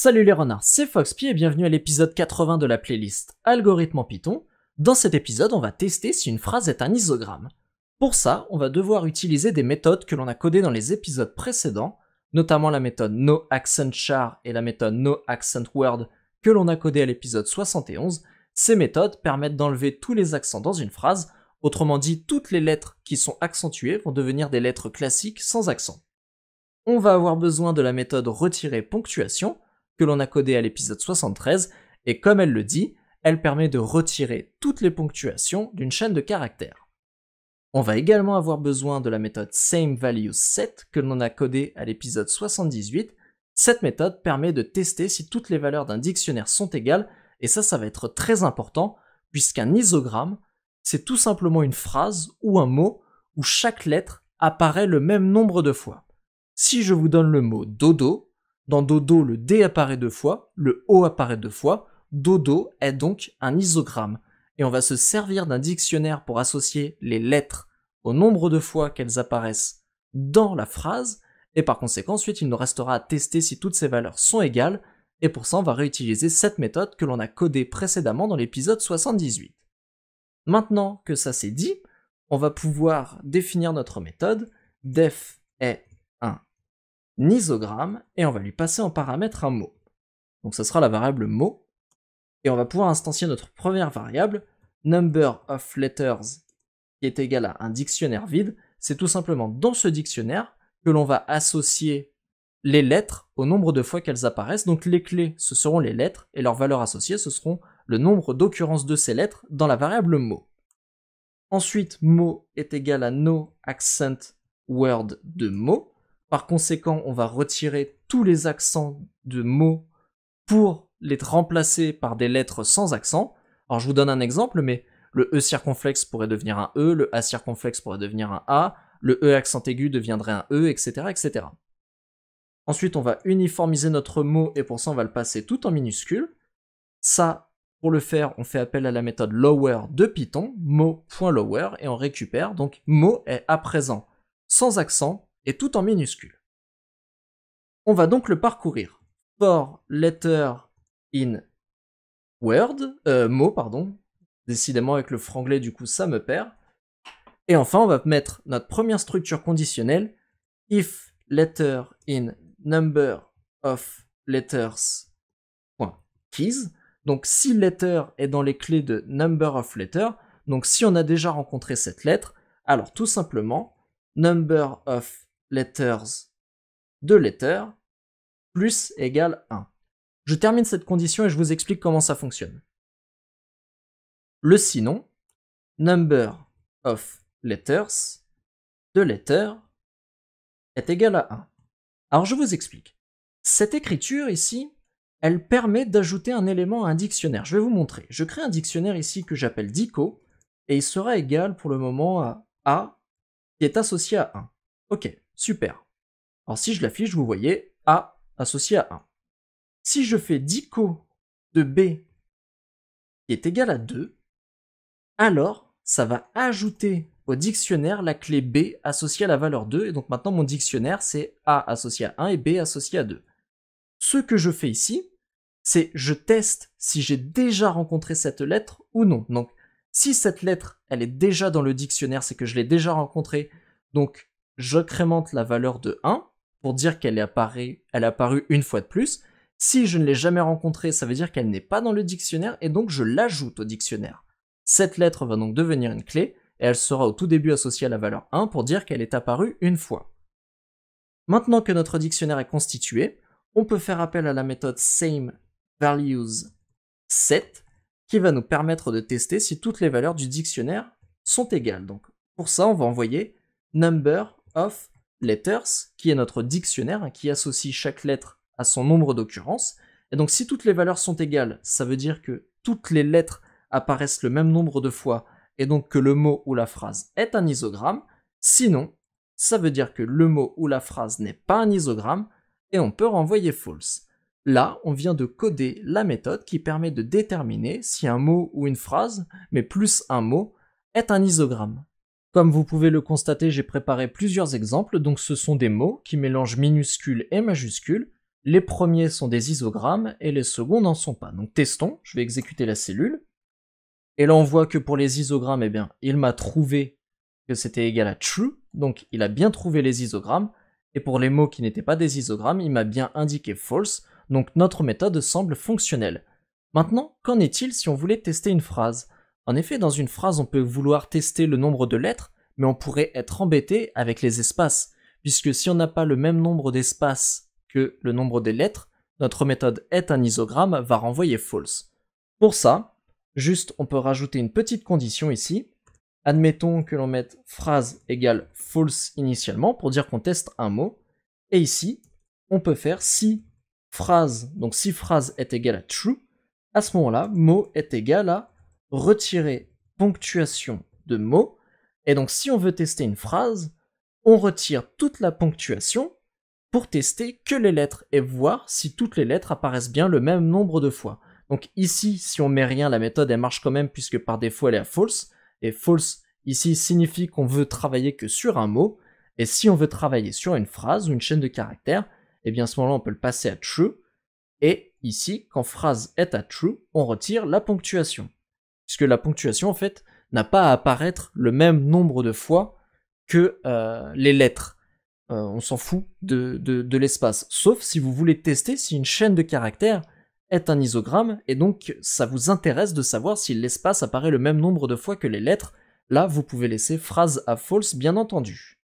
Salut les renards, c'est Foxpy et bienvenue à l'épisode 80 de la playlist Algorithme en Python. Dans cet épisode, on va tester si une phrase est un isogramme. Pour ça, on va devoir utiliser des méthodes que l'on a codées dans les épisodes précédents, notamment la méthode noAccentChar et la méthode noAccentWord que l'on a codées à l'épisode 71. Ces méthodes permettent d'enlever tous les accents dans une phrase, autrement dit, toutes les lettres qui sont accentuées vont devenir des lettres classiques sans accent. On va avoir besoin de la méthode retirer ponctuation, que l'on a codée à l'épisode 73, et comme elle le dit, elle permet de retirer toutes les ponctuations d'une chaîne de caractères. On va également avoir besoin de la méthode SameValueSet que l'on a codée à l'épisode 78. Cette méthode permet de tester si toutes les valeurs d'un dictionnaire sont égales, et ça va être très important, puisqu'un isogramme, c'est tout simplement une phrase ou un mot où chaque lettre apparaît le même nombre de fois. Si je vous donne le mot dodo, dans dodo le D apparaît 2 fois, le O apparaît 2 fois, dodo est donc un isogramme. Et on va se servir d'un dictionnaire pour associer les lettres au nombre de fois qu'elles apparaissent dans la phrase, et par conséquent ensuite il nous restera à tester si toutes ces valeurs sont égales, et pour ça on va réutiliser cette méthode que l'on a codée précédemment dans l'épisode 78. Maintenant que ça c'est dit, on va pouvoir définir notre méthode. Def est un isogramme, et on va lui passer en paramètre un mot. Donc ça sera la variable mot, et on va pouvoir instancier notre première variable, number of letters, qui est égal à un dictionnaire vide. C'est tout simplement dans ce dictionnaire que l'on va associer les lettres au nombre de fois qu'elles apparaissent. Donc les clés, ce seront les lettres, et leurs valeurs associées, ce seront le nombre d'occurrences de ces lettres dans la variable mot. Ensuite, mot est égal à noAccentWord de mot. Par conséquent, on va retirer tous les accents de mots pour les remplacer par des lettres sans accent. Alors je vous donne un exemple, mais le E circonflexe pourrait devenir un E, le A circonflexe pourrait devenir un A, le E accent aigu deviendrait un E, etc., etc. Ensuite, on va uniformiser notre mot, et pour ça, on va le passer tout en minuscule. Ça, pour le faire, on fait appel à la méthode lower de Python, mot.lower, et on récupère, donc mot est à présent sans accent, et tout en minuscule. On va donc le parcourir. For letter in word, mot, pardon. Décidément, avec le franglais, du coup, ça me perd. Et enfin, on va mettre notre première structure conditionnelle, if letter in number of letters .keys. Donc, si letter est dans les clés de number of letters, donc si on a déjà rencontré cette lettre, alors tout simplement, number of letters de letter plus égale 1. Je termine cette condition et je vous explique comment ça fonctionne. Le sinon, number of letters de letter est égal à 1. Alors je vous explique. Cette écriture ici, elle permet d'ajouter un élément à un dictionnaire. Je vais vous montrer. Je crée un dictionnaire ici que j'appelle dico, et il sera égal pour le moment à A qui est associé à 1. Ok, super. Alors si je l'affiche, vous voyez A associé à 1. Si je fais dico de B qui est égal à 2, alors ça va ajouter au dictionnaire la clé B associée à la valeur 2, et donc maintenant mon dictionnaire c'est A associé à 1 et B associé à 2. Ce que je fais ici, c'est je teste si j'ai déjà rencontré cette lettre ou non. Donc si cette lettre elle est déjà dans le dictionnaire, c'est que je l'ai déjà rencontrée, donc j'incrémente la valeur de 1 pour dire qu'elle est apparue une fois de plus. Si je ne l'ai jamais rencontrée, ça veut dire qu'elle n'est pas dans le dictionnaire, et donc je l'ajoute au dictionnaire. Cette lettre va donc devenir une clé, et elle sera au tout début associée à la valeur 1 pour dire qu'elle est apparue une fois. Maintenant que notre dictionnaire est constitué, on peut faire appel à la méthode SameValueSet, qui va nous permettre de tester si toutes les valeurs du dictionnaire sont égales. Donc pour ça, on va envoyer number of letters, qui est notre dictionnaire, qui associe chaque lettre à son nombre d'occurrences. Et donc si toutes les valeurs sont égales, ça veut dire que toutes les lettres apparaissent le même nombre de fois, et donc que le mot ou la phrase est un isogramme. Sinon, ça veut dire que le mot ou la phrase n'est pas un isogramme, et on peut renvoyer false. Là, on vient de coder la méthode qui permet de déterminer si un mot ou une phrase, mais plus un mot, est un isogramme. Comme vous pouvez le constater, j'ai préparé plusieurs exemples, donc ce sont des mots qui mélangent minuscules et majuscules. les premiers sont des isogrammes et les seconds n'en sont pas. Donc testons, je vais exécuter la cellule. Et là on voit que pour les isogrammes, eh bien, il m'a trouvé que c'était égal à true, donc il a bien trouvé les isogrammes. Et pour les mots qui n'étaient pas des isogrammes, il m'a bien indiqué false, donc notre méthode semble fonctionnelle. Maintenant, qu'en est-il si on voulait tester une phrase? En effet, dans une phrase, on peut vouloir tester le nombre de lettres, mais on pourrait être embêté avec les espaces, puisque si on n'a pas le même nombre d'espaces que le nombre des lettres, notre méthode est un isogramme va renvoyer false. Pour ça, juste on peut rajouter une petite condition ici. Admettons que l'on mette phrase égale false initialement pour dire qu'on teste un mot. Et ici, on peut faire si phrase, donc si phrase est égale à true, à ce moment-là, mot est égal à retirer ponctuation de mot. Et donc si on veut tester une phrase, on retire toute la ponctuation pour tester que les lettres et voir si toutes les lettres apparaissent bien le même nombre de fois. Donc ici, si on met rien, la méthode elle marche quand même puisque par défaut elle est à false. Et false ici signifie qu'on veut travailler que sur un mot. Et si on veut travailler sur une phrase ou une chaîne de caractères, eh bien à ce moment-là on peut le passer à true. Et ici, quand phrase est à true, on retire la ponctuation. Puisque la ponctuation en fait n'a pas à apparaître le même nombre de fois que les lettres. On s'en fout de l'espace. Sauf si vous voulez tester si une chaîne de caractères est un isogramme, et donc ça vous intéresse de savoir si l'espace apparaît le même nombre de fois que les lettres. Là, vous pouvez laisser phrase à false, bien entendu.